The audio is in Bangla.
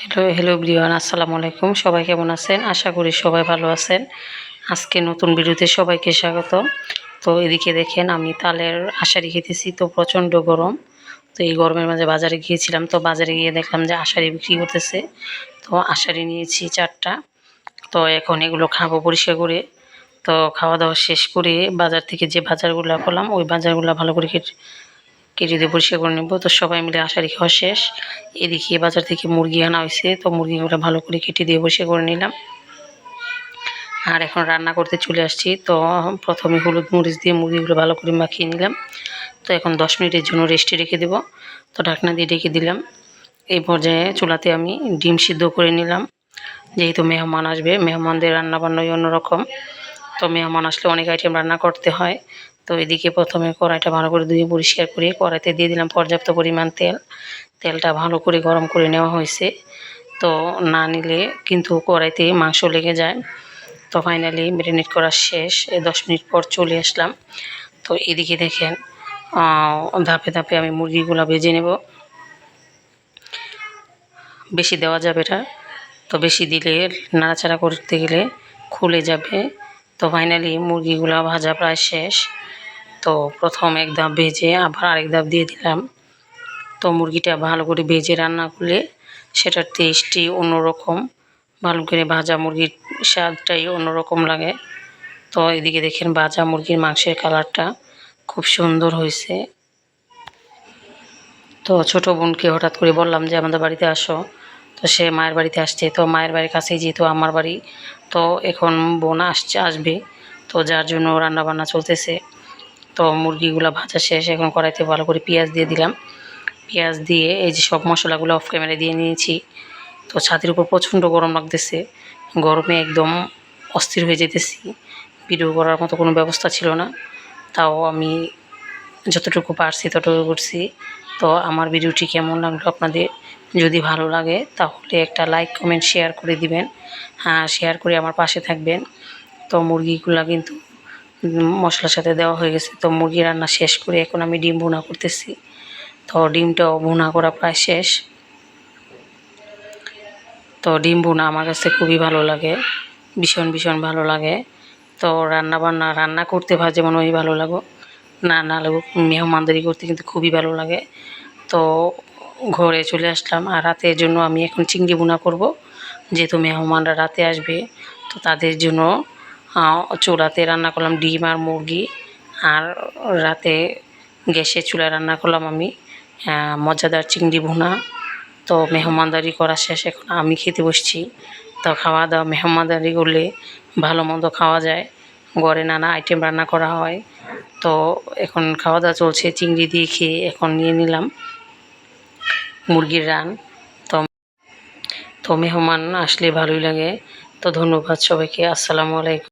হ্যালো হ্যালো এভরিওয়ান, আসসালামু আলাইকুম। সবাই কেমন আছেন? আশা করি সবাই ভালো আছেন। আজকে নতুন ভিডিওতে সবাইকে স্বাগতম। তো এদিকে দেখেন আমি তালের আষাঢ়ি খেতেছি, তো প্রচণ্ড গরম। তো এই গরমের মাঝে বাজারে গিয়েছিলাম, তো বাজারে গিয়ে দেখলাম যে আষাঢ়ি বিক্রি করতেছে। তো আষাঢ়ি নিয়েছি 4টা। তো এখন এগুলো খাবো পরিষ্কার করে। তো খাওয়া দাওয়া শেষ করে বাজার থেকে যে বাজারগুলো করলাম ওই বাজারগুলো ভালো করে কেটে দিয়ে পরিষ্কার করে নেব। তো সবাই মিলে আষাঢ়ি খাওয়া শেষ। এদিকে বাজার থেকে মুরগি আনা হয়েছে, তো মুরগিগুলো ভালো করে কেটে দিয়ে পরিষ্কার করে নিলাম। আর এখন রান্না করতে চলে আসছি। তো প্রথমে হলুদ মরিচ দিয়ে মুরগিগুলো ভালো করে মাখিয়ে নিলাম। তো এখন 10 মিনিটের জন্য রেস্টে রেখে দেব। তো ঢাকনা দিয়ে ঢেকে দিলাম। এই পর্যায়ে চুলাতে আমি ডিম সিদ্ধ করে নিলাম। যেহেতু মেহমান আসবে, মেহমানদের রান্নাবান্নাই অন্যরকম। তো মেহমান আসলে অনেক আইটেম রান্না করতে হয়। তো এদিকে প্রথমে কড়াইটা ভালো করে ধুয়ে পরিষ্কার করে কড়াইতে দিয়ে দিলাম পর্যাপ্ত পরিমাণ তেল। তেলটা ভালো করে গরম করে নেওয়া হয়েছে। তো না নিলে কিন্তু কড়াইতে মাংস লেগে যায়। তো ফাইনালি ম্যারিনেট করা শেষ। 10 মিনিট পর চলে আসলাম। তো এদিকে দেখেন ধাপে ধাপে আমি মুরগিগুলো ভেজে নেব। বেশি দেওয়া যাবে এটা, তো বেশি দিলে নাড়াচাড়া করতে গেলে খুলে যাবে। তো ফাইনালি মুরগিগুলো ভাজা প্রায় শেষ। তো প্রথম এক ধাপ ভেজে আবার আরেক ধাপ দিয়ে দিলাম। তো মুরগিটা ভালো করে ভেজে রান্না করলে সেটার টেস্টই অন্যরকম। ভালো করে ভাজা মুরগির স্বাদটাই অন্যরকম লাগে। তো এদিকে দেখেন ভাজা মুরগির মাংসের কালারটা খুব সুন্দর হয়েছে। তো ছোটো বোনকে হঠাৎ করে বললাম যে আমাদের বাড়িতে আসো। তো সে মায়ের বাড়িতে আসছে। তো মায়ের বাড়ির কাছেই যেহেতু আমার বাড়ি, তো এখন বোন আসবে। তো যার জন্য রান্নাবান্না চলতেছে। তো মুরগিগুলো ভাজা শেষ। এখন কড়াইতে ভালো করে পেঁয়াজ দিয়ে দিলাম। পেঁয়াজ দিয়ে এই যে সব মশলাগুলো অফ ক্যামেরায় দিয়ে নিয়েছি। তো ছাদের উপর প্রচণ্ড গরম লাগতেছে। গরমে একদম অস্থির হয়ে যেতেছি। ভিডিও করার মতো কোনো ব্যবস্থা ছিল না, তাও আমি যতটুকু পারছি ততটুকু করছি। তো আমার ভিডিওটি কেমন লাগলো আপনাদের? যদি ভালো লাগে তাহলে একটা লাইক কমেন্ট শেয়ার করে দিবেন। হ্যাঁ, শেয়ার করে আমার পাশে থাকবেন। তো মুরগিগুলো কিন্তু মশলার সাথে দেওয়া হয়ে গেছে। তো মুরগি রান্না শেষ করে এখন আমি ডিম ভুনা করতেছি। তো ডিমটাও ভুনা করা প্রায় শেষ। তো ডিম ভুনা আমার কাছে খুবই ভালো লাগে, ভীষণ ভীষণ ভালো লাগে। তো রান্না করতে যেমন ওই ভালো লাগো, না লাগুক, মেহমানদারি করতে কিন্তু খুবই ভালো লাগে। তো ঘরে চলে আসলাম। আর রাতের জন্য আমি এখন চিংড়ি ভুনা করব। যেহেতু মেহমানরা রাতে আসবে, তো তাদের জন্য চুলাতে রান্না করলাম ডিম আর মুরগি। আর রাতে গ্যাসের চুলায় রান্না করলাম আমি মজাদার চিংড়ি ভুনা। তো মেহমানদারি করা শেষ, এখন আমি খেতে বসছি। তো খাওয়া দাওয়া মেহমানদারি করলে ভালো মন্দ খাওয়া যায়। ঘরে নানা আইটেম রান্না করা হয়। তো এখন খাওয়া দাওয়া চলছে। চিংড়ি দিয়ে খেয়ে এখন নিয়ে নিলাম মুরগির রান। তো তো মেহমান আসলে ভালোই লাগে। তো ধন্যবাদ সবাইকে। আসসালামু আলাইকুম।